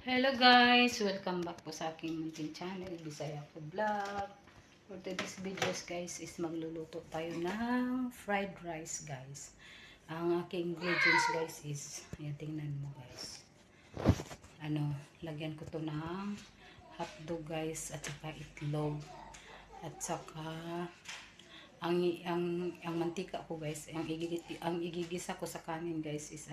Hello guys! Welcome back po sa aking munting channel, Bisaya ko Vlog. For today's videos guys is magluluto tayo ng fried rice guys. Ang aking ingredients guys is, ayan tingnan mo guys. Lagyan ko to ng hotdog guys at saka itlog. At saka ang mantika ko guys, ang igigisa ko sa kanin guys is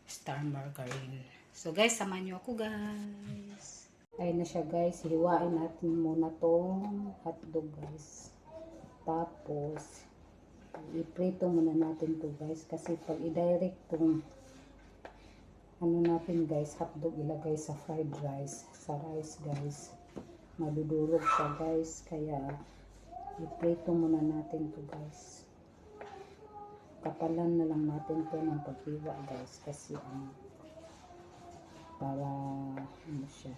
star margarine. So guys, samahan nyo ako guys. Ayun na siya guys. Hiwain natin muna tong hotdog guys. Tapos, iprito muna natin to guys. Kasi pag i-direct tong natin guys, hotdog ilagay sa fried rice. Sa rice guys. Madudurog siya guys. Kaya, iprito muna natin to guys. Kapalan na lang natin to ng paghiwa guys. Kasi para siya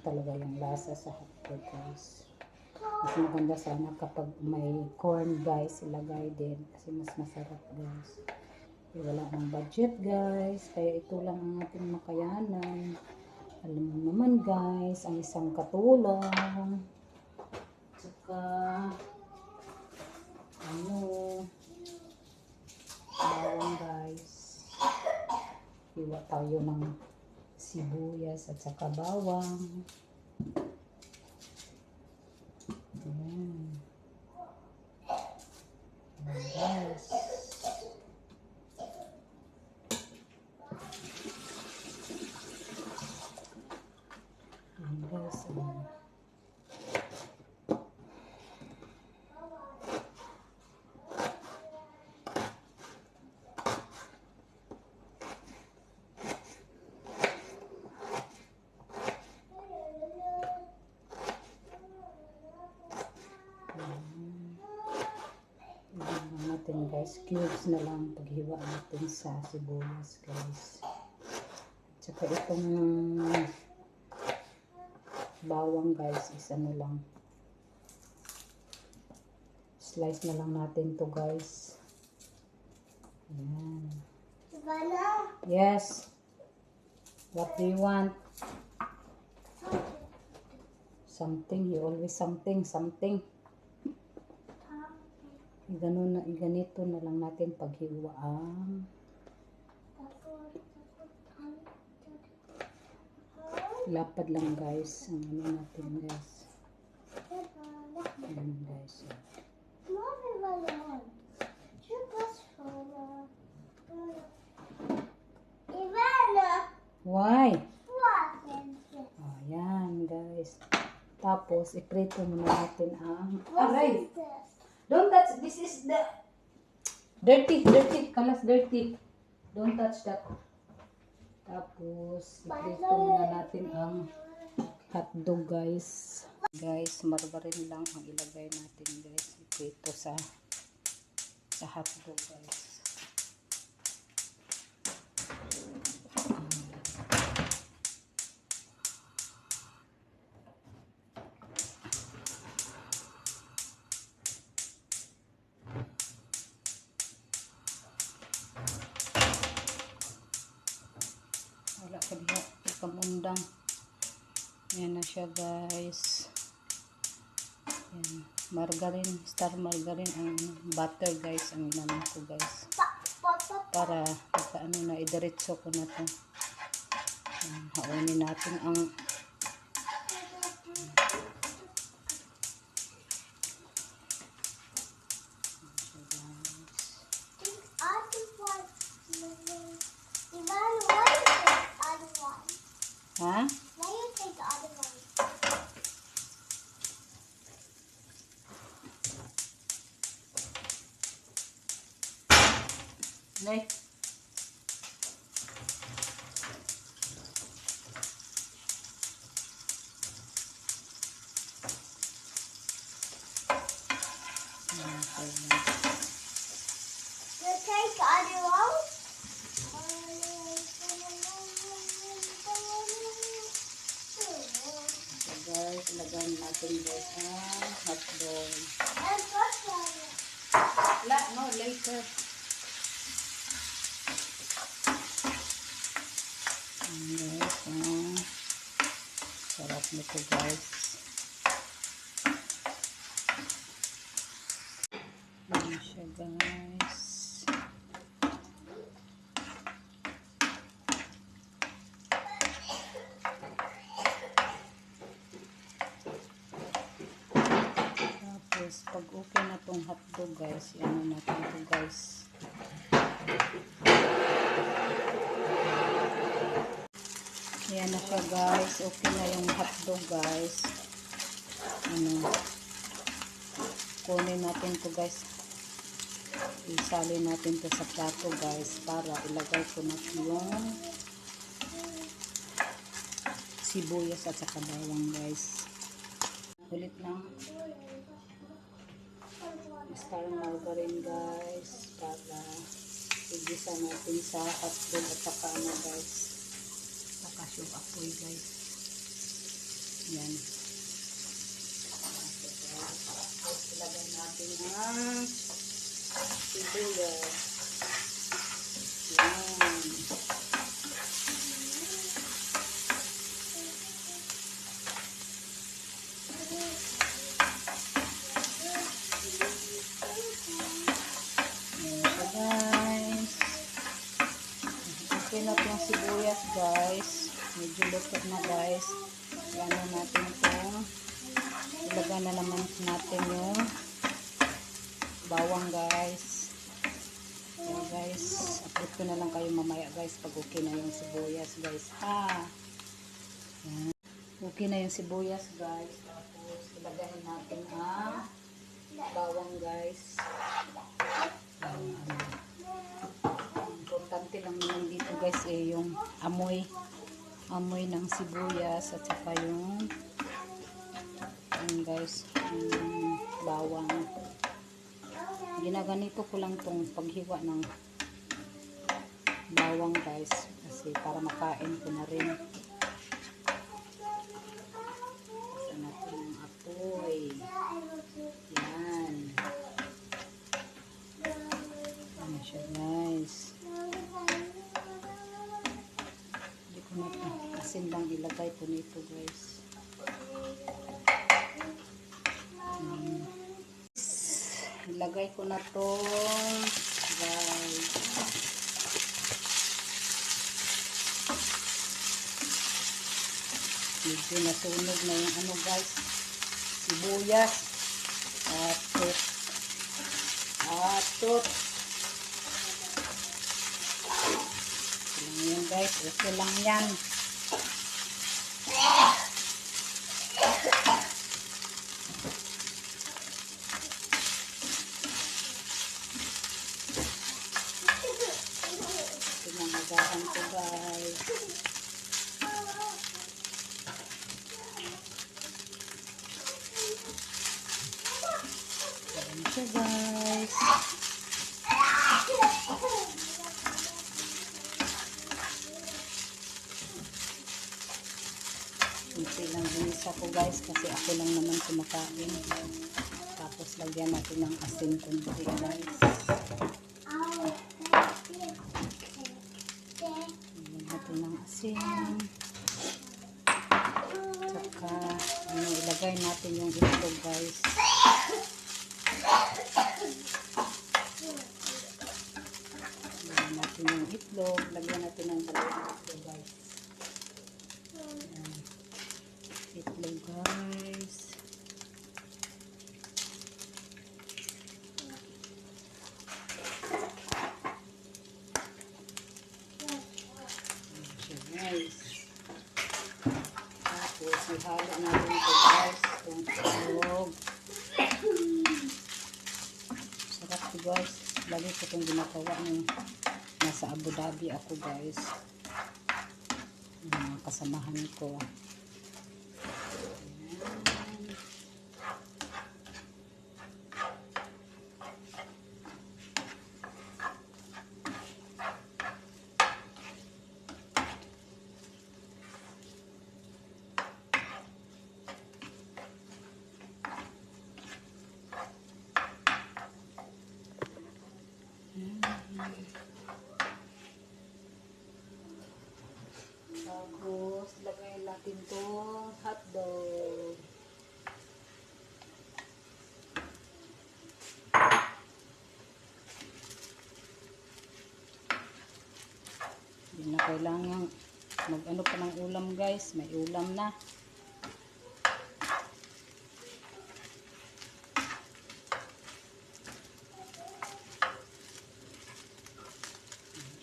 talaga yung lasa sa hotdog guys. Mas maganda sana kapag may corn guys ilagay din kasi mas masarap guys. Wala ng budget guys, kaya ito lang ang ating makayanan. Alam mo naman guys, ang isang katulong saka bawang guys. Hiwa tayo ng sibuyas at saka bawang. Ayan. Ayan guys. Ayan guys. Natin guys, cubes na lang paghiwa natin sa sibuyas guys. At saka itong bawang guys is lang, slice na lang natin to guys. Ayan. Yes, what do you want? Something, you always something. Ganito na lang natin paghiwaan. Lapad lang guys ang natin guys. Ayan guys. Why? Ayan guys. Tapos iprito muna natin ang aray. Don't touch. This is the dirty. Kalas dirty. Don't touch that. Tapos, iprito muna natin ang hotdog guys. Guys, margarine lang ang ilagay natin guys. Iprito sa hotdog guys. Wala ka diha, ikamundang. Yan na siya guys. Yan. Margarine, star margarine, ang butter guys, ang inamin ko guys. Para na, idiretso ko na to. Yan. Haunin natin ang ha? Why you take the other one? Nay. You take the other one? Guys, ilagay natin guys ang hotdog. No, later. Guys, sarap nito guys. Ayan siya guys. Tapos pag okay na tong hotdog guys, ano natin ito guys. Ayan na siya guys. Okay na yung hotdog guys. Kunin natin to guys. Isali natin to sa plato guys para ilagay ko na yung sibuyas at saka bawang guys. Ulit lang. Star margarine guys para igisa natin sa hotdog at saka ano guys. Lakas yung apoy guys. Yan. Tapos ilagay natin ang sibuyas. Yan. Guys. Okay na po yung sibuyas guys. Medyo luto na guys. Gano'n natin ito. Ilagay na naman natin yung bawang guys. So guys, upload ko na lang kayo mamaya guys pag okay na yung sibuyas guys. Yan. Okay na yung sibuyas guys. Tapos ilagay natin ang bawang guys. Importante lang naman dito guys yung amoy ng sibuyas at saka yung guys bawang. Ginaganito ko lang tong paghiwa ng bawang guys kasi para makain ko na rin. Basta natin ang apoy. Yan. Ano siya guys. Hindi ko na ito. Asin lang ilagay ko nito guys. Ilagay ko na to guys. Medyo nasunog na yung ano guys. Sibuyas. Atot. Yan guys, okay lang yan. Pinangagahan ko guys. Yan siya guys. Kunti lang ginisa ko guys kasi ako lang naman kumakain. Tapos lagyan natin ng asin kunti guys. Lagyan natin ng asin. Saka ilagay natin yung itlog guys. Lagyan natin yung itlog. Lagyan natin ng dalawang itlog guys. Itlog guys. Guys. Tapos ihalo natin ito guys. Itong itlog. Sarap ito guys. Lagi ko itong ginagawa ng nasa Abu Dhabi ako guys. Mga kasamahan ko. Tapos, lagay natin itong hotdog. Hindi na kailangan mag-ano pa ng ulam guys. May ulam na.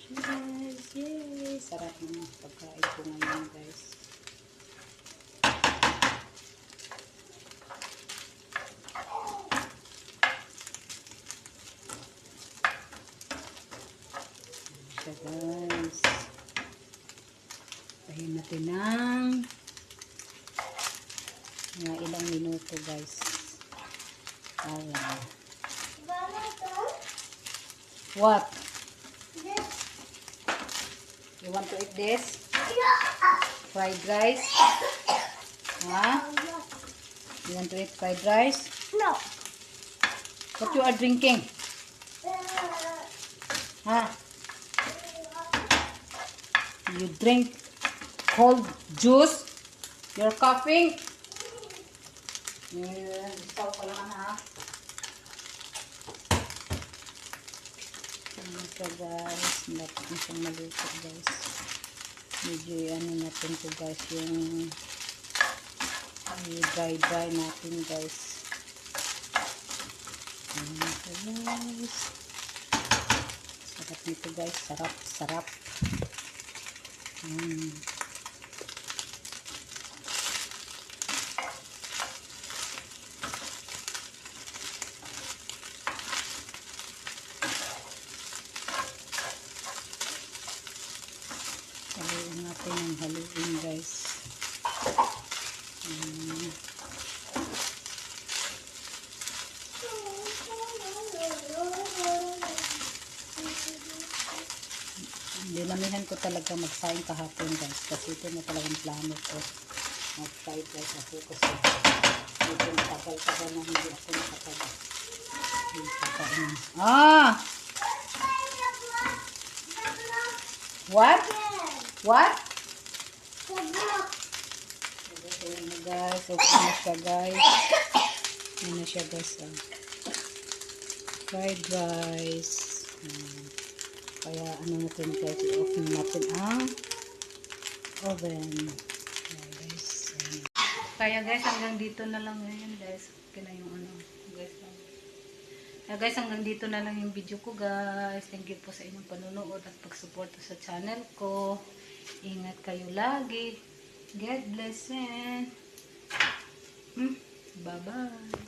Guys, yay! Sarap ng pagkain ko ngayon guys. Siya guys. Pahin natin ng mga ilang minuto guys. Ayan. What? You want to eat this? Fried rice? Huh? You want to eat fried rice? No. What you are drinking? Huh? You drink cold juice? You're coughing? Isaw ko lang ha. So guys, dapat na siyang maluto guys. Medyo ano natin to guys, yung dry natin guys. So guys, sarap nito guys, sarap. Haluin natin ang haluin guys. Dinamihan ko talaga magsaing kahapon guys. Kasi ito na talagang plano ko. Mag-fried rice ako kasi medyo matagal-tagal na hindi ako nakatagal. What? What? Ayan na guys. Okay na siya guys. Ayan na siya guys. Fried rice. Kaya ano natin guys. I-off natin ang oven. Guys. Kaya guys hanggang dito na lang ngayon guys. Okay na yung ano guys. Guys, hanggang dito na lang yung video ko guys. Thank you po sa inyong panonood at pagsuporta sa channel ko. Ingat kayo lagi. God bless and bye-bye.